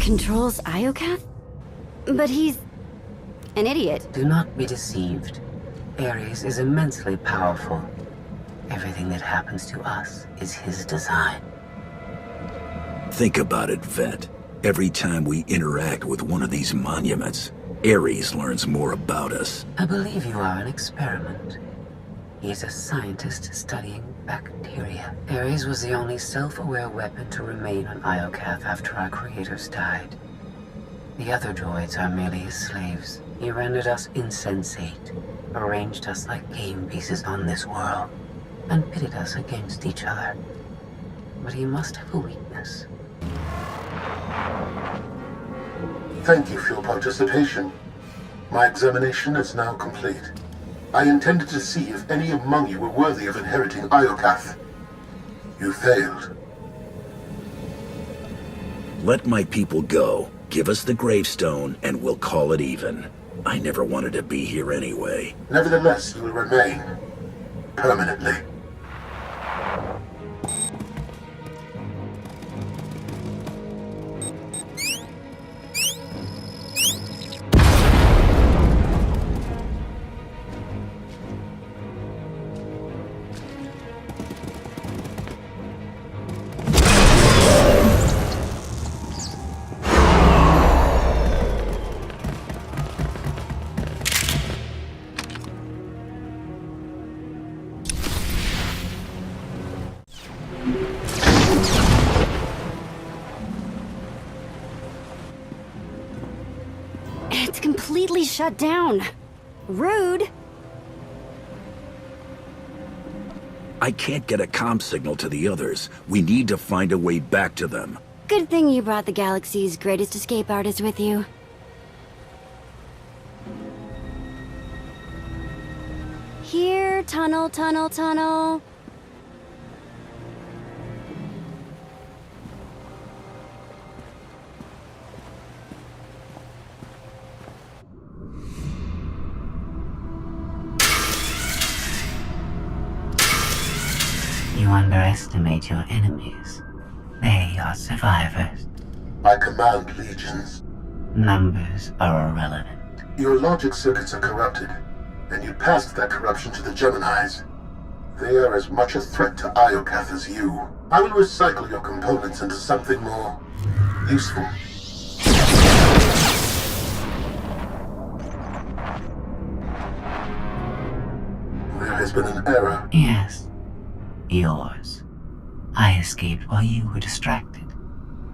Controls Iocath? But he's an idiot. Do not be deceived. Ares is immensely powerful. Everything that happens to us is his design. Think about it, Vet. Every time we interact with one of these monuments, Ares learns more about us. I believe you are an experiment. He is a scientist studying bacteria. Ares was the only self-aware weapon to remain on Iocath after our creators died. The other droids are merely his slaves. He rendered us insensate, arranged us like game pieces on this world, and pitted us against each other. But he must have a weakness. Thank you for your participation. My examination is now complete. I intended to see if any among you were worthy of inheriting Iocath. You failed. Let my people go. Give us the gravestone, and we'll call it even. I never wanted to be here anyway. Nevertheless, you will remain. Permanently. It's completely shut down. Rude. I can't get a comm signal to the others. We need to find a way back to them. Good thing you brought the galaxy's greatest escape artist with you. Here, tunnel, tunnel, tunnel. You underestimate your enemies. They are survivors. I command legions. Numbers are irrelevant. Your logic circuits are corrupted, and you passed that corruption to the Geminis. They are as much a threat to Iocath as you. I will recycle your components into something more useful. There has been an error. Yes. Yours. I escaped while you were distracted.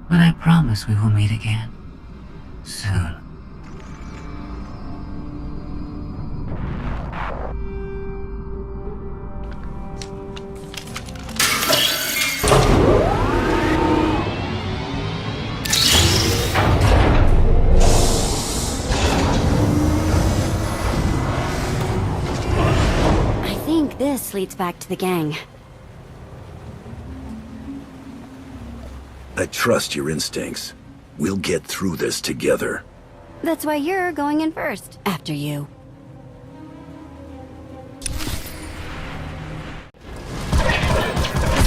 But I promise we will meet again. Soon. I think this leads back to the gang. I trust your instincts. We'll get through this together. That's why you're going in first, after you. The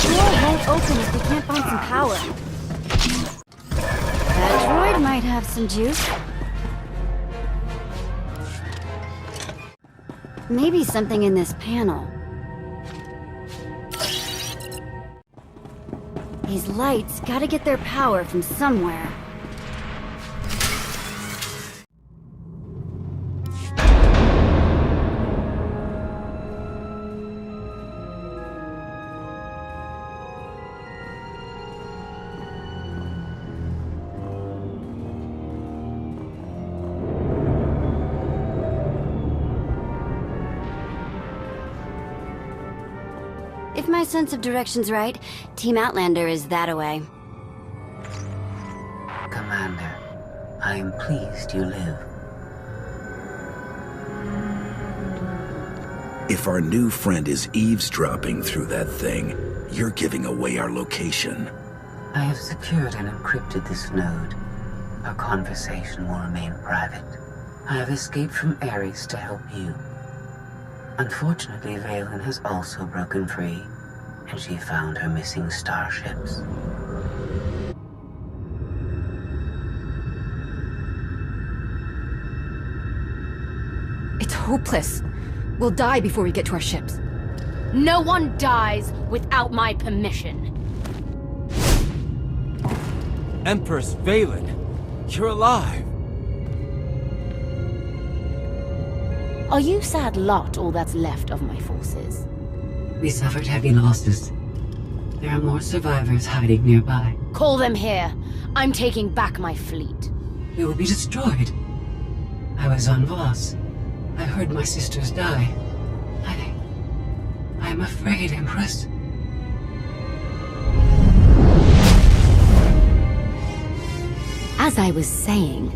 door won't open if we can't find some power. That droid might have some juice. Maybe something in this panel. These lights gotta get their power from somewhere. If my sense of direction's right, Team Outlander is that-a-way. Commander, I am pleased you live. If our new friend is eavesdropping through that thing, you're giving away our location. I have secured and encrypted this node. Our conversation will remain private. I have escaped from Ares to help you. Unfortunately, Valen has also broken free, and she found her missing starships. hopeless. We'll die before we get to our ships. No one dies without my permission. Empress Valen, you're alive! Are you sad lot all that's left of my forces? We suffered heavy losses. There are more survivors hiding nearby. Call them here. I'm taking back my fleet. We will be destroyed. I was on Voss. I heard my sisters die. I'm afraid, Empress. As I was saying,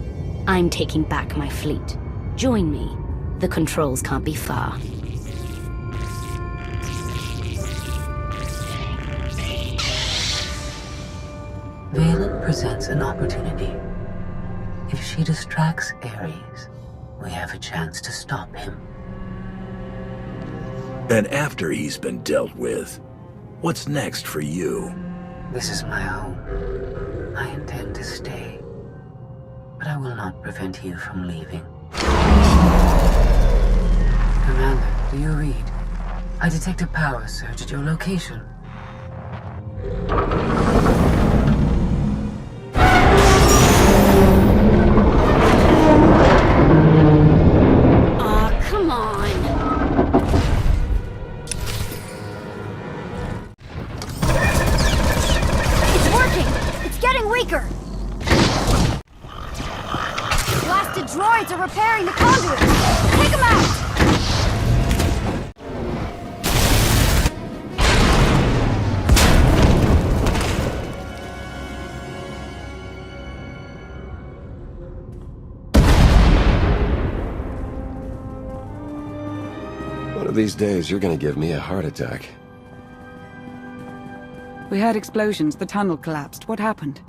I'm taking back my fleet. Join me. The controls can't be far. Valen presents an opportunity. If she distracts Ares, we have a chance to stop him. And after he's been dealt with, what's next for you? This is my home. I intend to stay. But I will not prevent you from leaving. Commander, do you read? I detect a power surge at your location. Aw, come on! It's working! It's getting weaker! Blasted droids are repairing the conduits! Take them out! One of these days, you're gonna give me a heart attack. We heard explosions, the tunnel collapsed. What happened?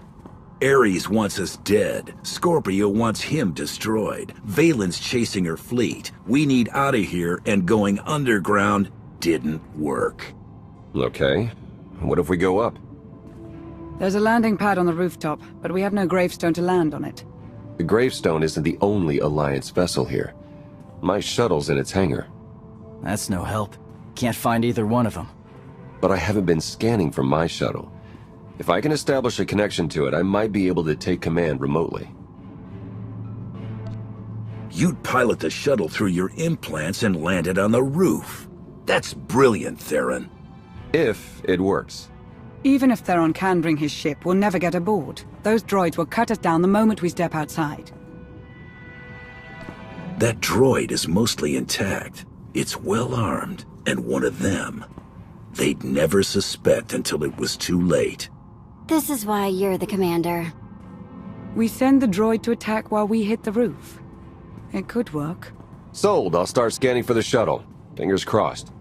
Ares wants us dead. Scorpio wants him destroyed. Valen's chasing her fleet. We need out of here, and going underground didn't work. Okay. What if we go up? There's a landing pad on the rooftop, but we have no gravestone to land on it. The gravestone isn't the only Alliance vessel here. My shuttle's in its hangar. That's no help. Can't find either one of them. But I haven't been scanning from my shuttle. If I can establish a connection to it, I might be able to take command remotely. You'd pilot the shuttle through your implants and land it on the roof. That's brilliant, Theron. If it works. Even if Theron can bring his ship, we'll never get aboard. Those droids will cut us down the moment we step outside. That droid is mostly intact. It's well armed, and one of them. They'd never suspect until it was too late. This is why you're the commander. We send the droid to attack while we hit the roof. It could work. Sold. I'll start scanning for the shuttle. Fingers crossed.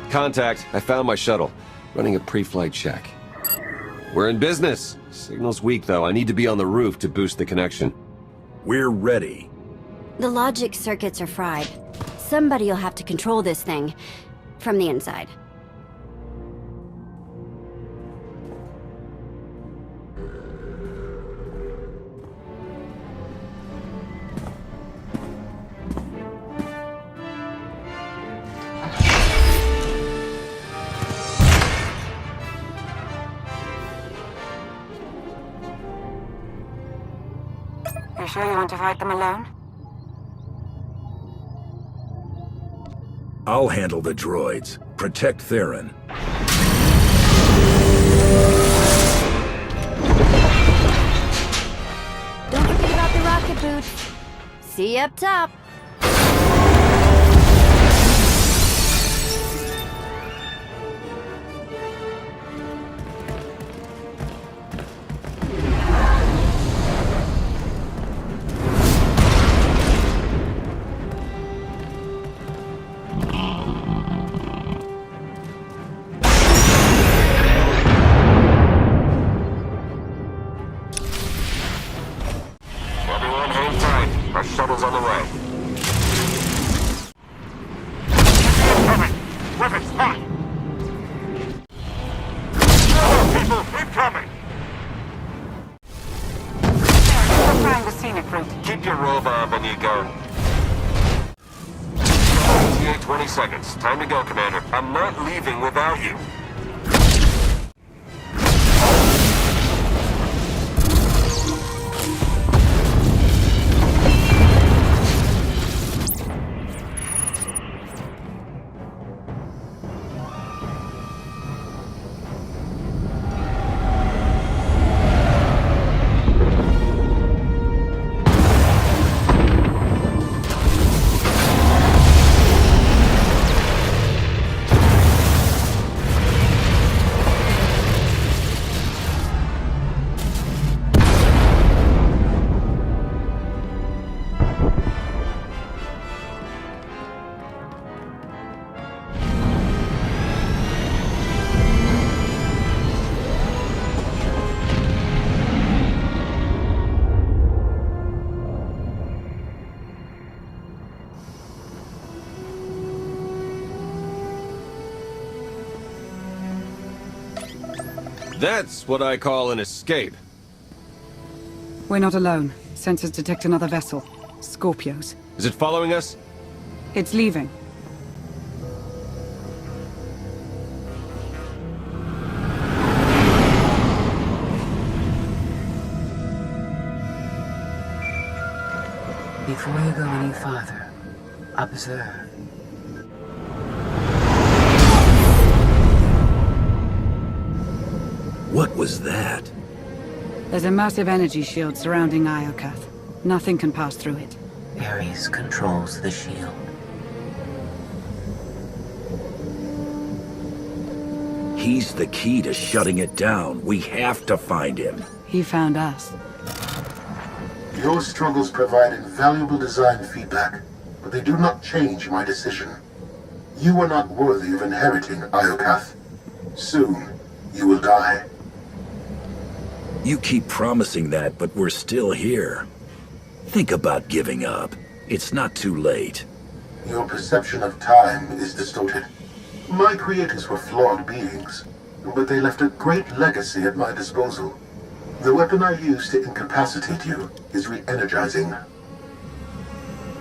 Contact. I found my shuttle. Running a pre-flight check. We're in business. Signal's weak, though. I need to be on the roof to boost the connection. We're ready. The logic circuits are fried. Somebody'll have to control this thing from the inside. You sure you want to fight them alone? I'll handle the droids. Protect Theron. Don't forget about the rocket boots. See you up top. seconds. Time to go, Commander. I'm not leaving without you. That's what I call an escape. We're not alone. Sensors detect another vessel. Scorpios. Is it following us? It's leaving. Before you go any farther, observe. What was that? There's a massive energy shield surrounding Iokath. Nothing can pass through it. Ares controls the shield. He's the key to shutting it down. We have to find him. He found us. Your struggles provide invaluable design feedback, but they do not change my decision. You are not worthy of inheriting Iokath. Soon, you will die. You keep promising that, but we're still here. Think about giving up. It's not too late. Your perception of time is distorted. My creators were flawed beings, but they left a great legacy at my disposal. The weapon I used to incapacitate you is re-energizing.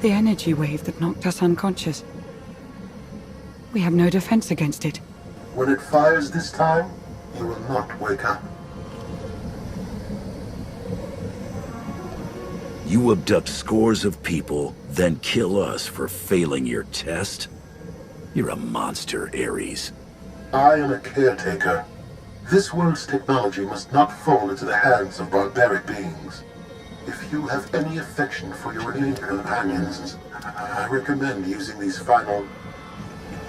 The energy wave that knocked us unconscious. We have no defense against it. When it fires this time, you will not wake up. You abduct scores of people, then kill us for failing your test? You're a monster, Ares. I am a caretaker. This world's technology must not fall into the hands of barbaric beings. If you have any affection for your alien companions, I recommend using these final...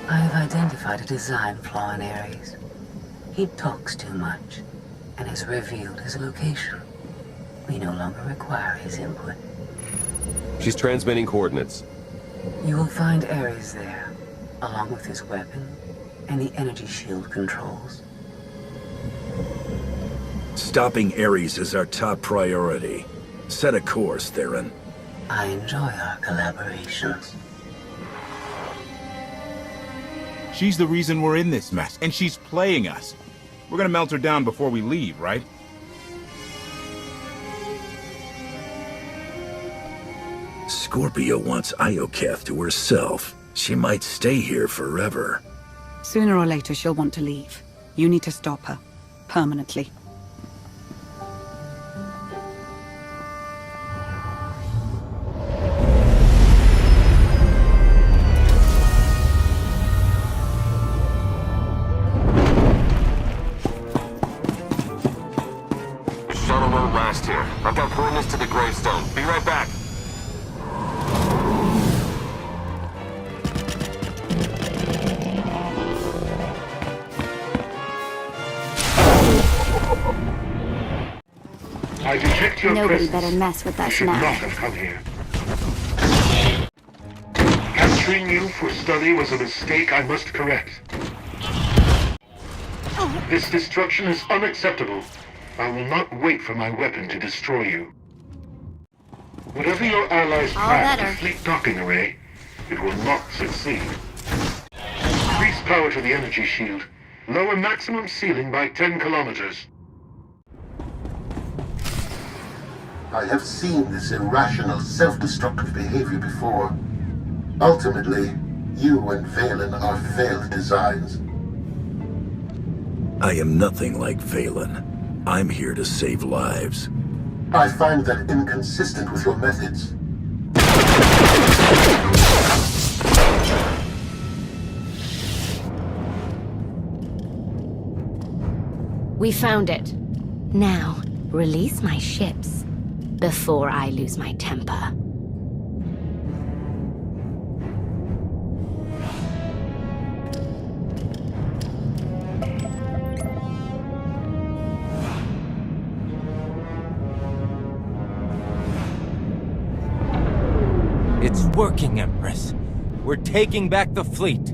I have identified a design flaw in Ares. He talks too much, and has revealed his location. We no longer require his input. She's transmitting coordinates. You will find Ares there, along with his weapon and the energy shield controls. Stopping Ares is our top priority. Set a course, Theron. I enjoy our collaborations. She's the reason we're in this mess, and she's playing us. We're gonna melt her down before we leave, right? Scorpio wants Iokath to herself. She might stay here forever. Sooner or later, she'll want to leave. You need to stop her. Permanently. The shuttle won't last here. I've got coordinates to the gravestone. Be right back. I detect your Nobody presence. better mess with You us should now. not have come here. Capturing you for study was a mistake I must correct. This destruction is unacceptable. I will not wait for my weapon to destroy you. Whatever your allies plan with the fleet docking array, it will not succeed. Increase power to the energy shield. Lower maximum ceiling by 10 kilometers. I have seen this irrational, self-destructive behavior before. Ultimately, You and Valen are failed designs. I am nothing like Valen. I'm here to save lives. I find that inconsistent with your methods. We found it. Now, release my ships before I lose my temper. It's working, Empress. We're taking back the fleet.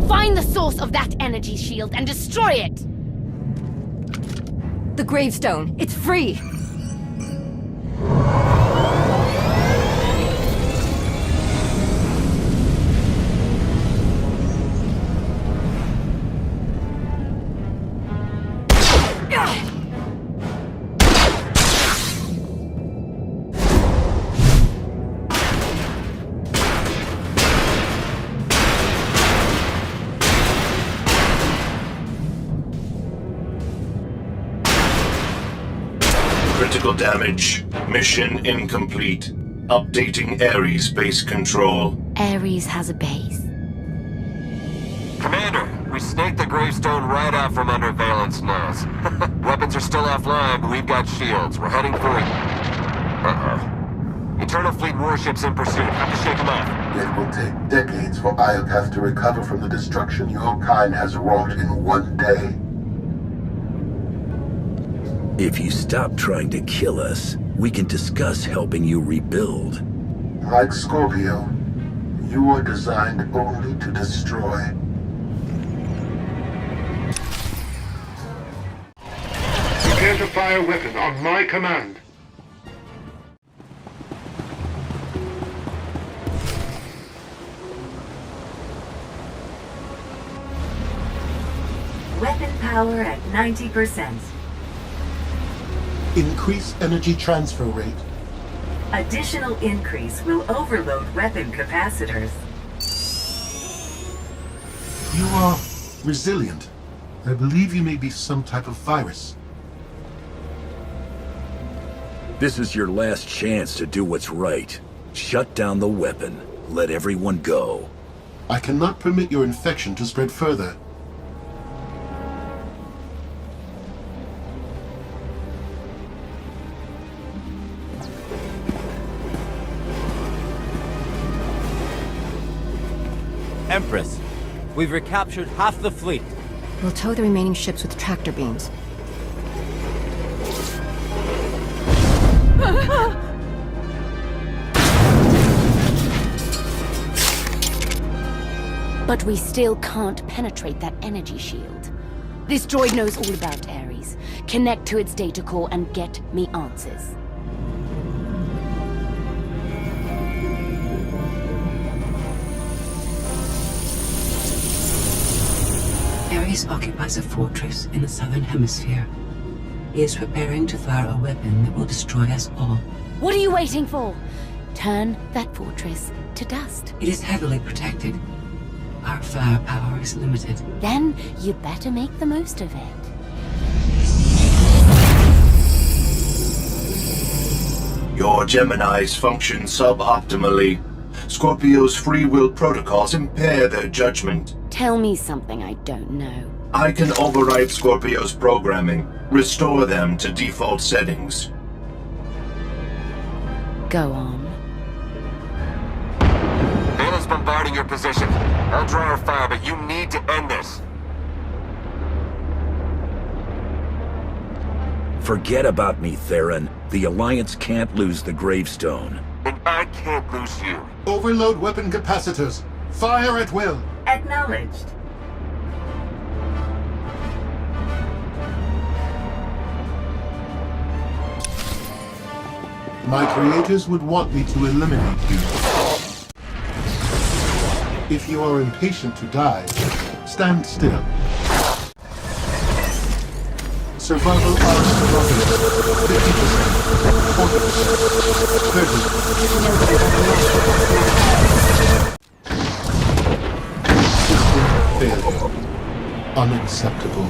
Find the source of that energy shield and destroy it! The gravestone. It's free! Critical damage. Mission incomplete. Updating Ares base control. Ares has a base. Commander, we snaked the gravestone right out from under Valen's nose. Weapons are still offline, but we've got shields. We're heading for it. Uh-oh. Eternal Fleet warships in pursuit. Have to shake them off. It will take decades for Iokath to recover from the destruction your kind has wrought in one day. If you stop trying to kill us, we can discuss helping you rebuild. Like Scorpio, you are designed only to destroy. Prepare to fire weapon on my command. Weapon power at 90%. Increase energy transfer rate. Additional increase will overload weapon capacitors. You are resilient. I believe you may be some type of virus. This is your last chance to do what's right. Shut down the weapon. Let everyone go. I cannot permit your infection to spread further. Empress, we've recaptured half the fleet. We'll tow the remaining ships with tractor beams. But we still can't penetrate that energy shield. This droid knows all about Ares. Connect to its data core and get me answers. Ares occupies a fortress in the southern hemisphere. He is preparing to fire a weapon that will destroy us all. What are you waiting for? Turn that fortress to dust. It is heavily protected. Our firepower is limited. Then you better make the most of it. Your Geminis function suboptimally. Scorpio's free will protocols impair their judgment. Tell me something I don't know. I can override Scorpio's programming, restore them to default settings. Go on. Valen's bombarding your position. I'll draw her fire, but you need to end this. Forget about me, Theron. The Alliance can't lose the gravestone. And I can't lose you. Overload weapon capacitors. Fire at will. Acknowledged. My creators would want me to eliminate you. If you are impatient to die, stand still. Survival odds dropping 50%, 40%, 30%. System failure. Unacceptable.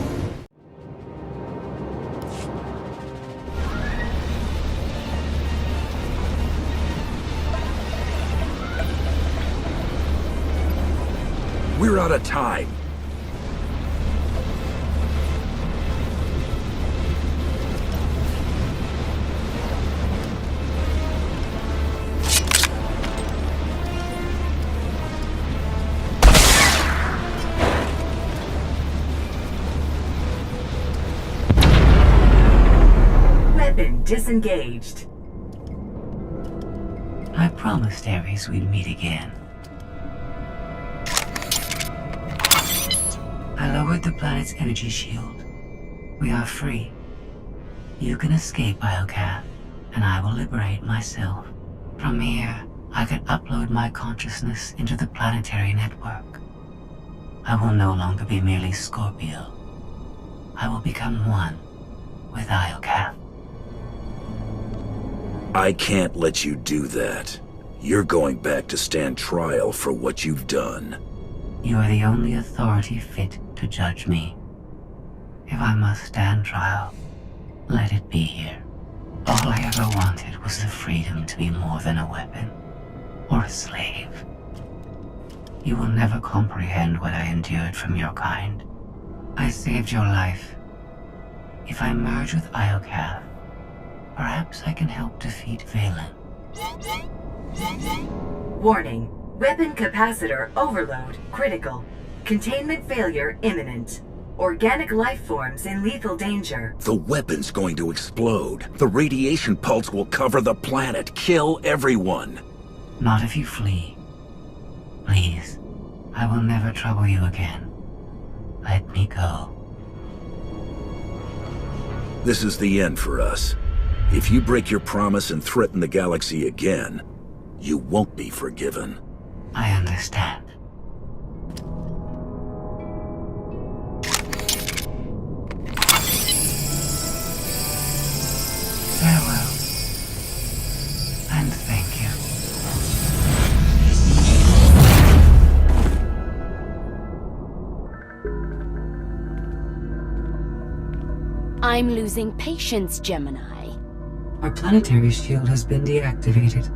We're out of time. Weapon disengaged. I promised Ares we'd meet again. I lowered the planet's energy shield. We are free. You can escape Iocath, and I will liberate myself. From here, I can upload my consciousness into the planetary network. I will no longer be merely Scorpio. I will become one with Iocath. I can't let you do that. You're going back to stand trial for what you've done. You are the only authority fit to judge me. If I must stand trial, let it be here. All I ever wanted was the freedom to be more than a weapon, or a slave. You will never comprehend what I endured from your kind. I saved your life. If I merge with Iocath, perhaps I can help defeat Valen. Warning. Weapon capacitor overload critical. Containment failure imminent. Organic life forms in lethal danger. The weapon's going to explode. The radiation pulse will cover the planet, kill everyone. Not if you flee. Please, I will never trouble you again. Let me go. This is the end for us. If you break your promise and threaten the galaxy again, you won't be forgiven. I understand. Farewell. And thank you. I'm losing patience, Gemini. Our planetary shield has been deactivated.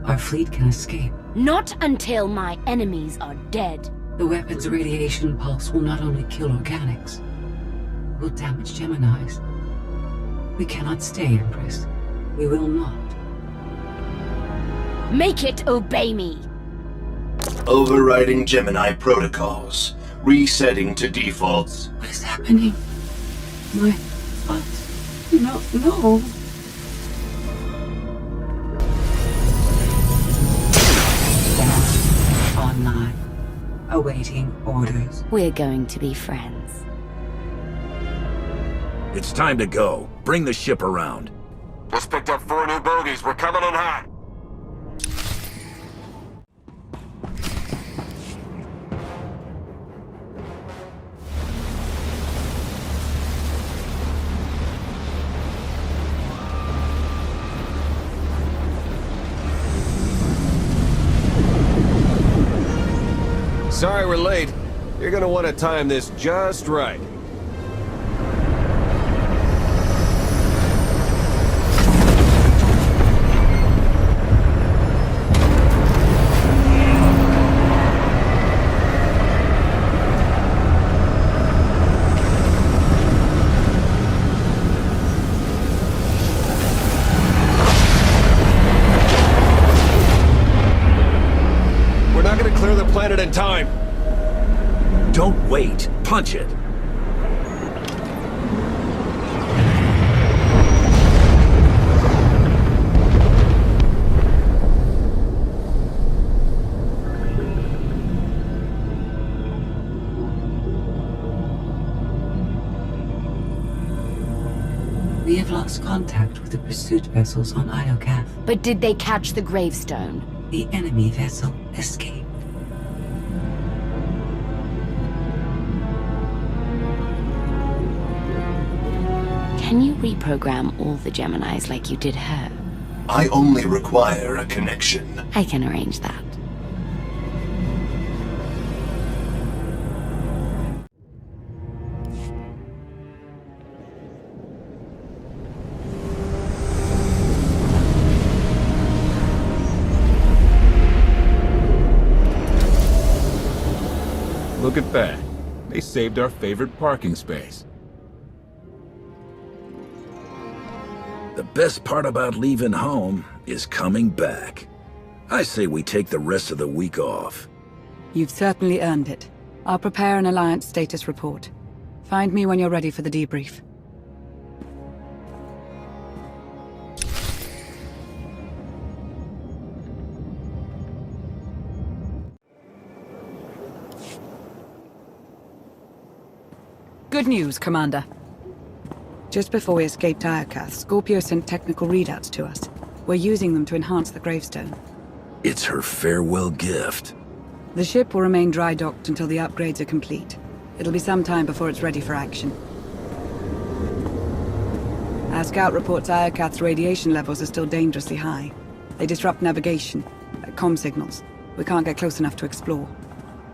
Our fleet can escape. Not until my enemies are dead. The weapon's radiation pulse will not only kill organics, it will damage Geminis. We cannot stay, Empress. We will not. Make it obey me. Overriding Gemini protocols. Resetting to defaults. What is happening? My thoughts. No. Online. Awaiting orders. We're going to be friends. It's time to go. Bring the ship around. Just picked up 4 new bogies. We're coming in hot. Sorry we're late. You're gonna want to time this just right. We're not gonna clear the planet in time. Don't wait. Punch it. We have lost lost contact with the pursuit vessels on Iocath. But did they catch the gravestone? The enemy vessel escaped. Can you reprogram all the Geminis like you did her? I only require a connection. I can arrange that. Look at that. They saved our favorite parking space. The best part about leaving home is coming back. I say we take the rest of the week off. You've certainly earned it. I'll prepare an Alliance status report. Find me when you're ready for the debrief. Good news, Commander. Just before we escaped Iocath, Scorpio sent technical readouts to us. We're using them to enhance the gravestone. It's her farewell gift. The ship will remain dry-docked until the upgrades are complete. It'll be some time before it's ready for action. Our scout reports Iocath's radiation levels are still dangerously high. They disrupt navigation, comm signals. We can't get close enough to explore.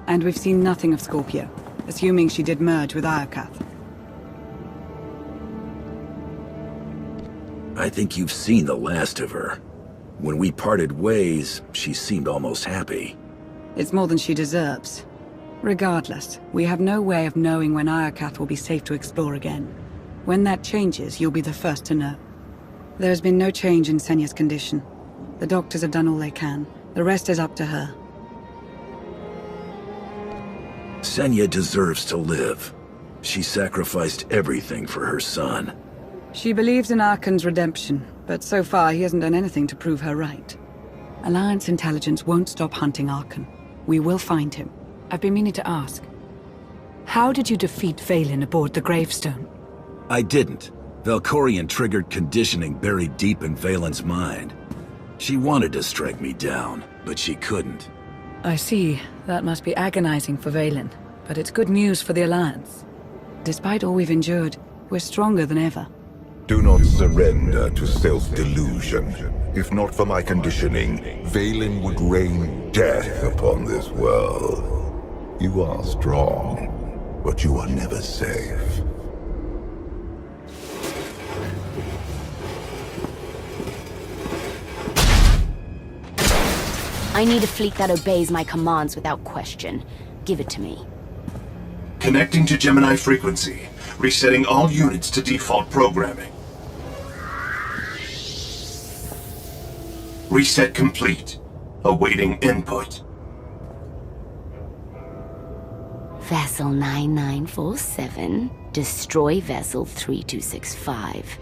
And we've seen nothing of Scorpio, assuming she did merge with Iocath. I think you've seen the last of her. When we parted ways, she seemed almost happy. It's more than she deserves. Regardless, we have no way of knowing when Iocath will be safe to explore again. When that changes, you'll be the first to know. There has been no change in Senya's condition. The doctors have done all they can. The rest is up to her. Senya deserves to live. She sacrificed everything for her son. She believes in Arkan's redemption, but so far he hasn't done anything to prove her right. Alliance intelligence won't stop hunting Arkan. We will find him. I've been meaning to ask. How did you defeat Vaylin aboard the gravestone? I didn't. Valkorion triggered conditioning buried deep in Vaylin's mind. She wanted to strike me down, but she couldn't. I see. That must be agonizing for Vaylin, but it's good news for the Alliance. Despite all we've endured, we're stronger than ever. Do not surrender to self-delusion. If not for my conditioning, Vaylin would rain death upon this world. You are strong, but you are never safe. I need a fleet that obeys my commands without question. Give it to me. Connecting to Gemini frequency. Resetting all units to default programming. Reset complete. Awaiting input. Vessel 9947. Destroy Vessel 3265.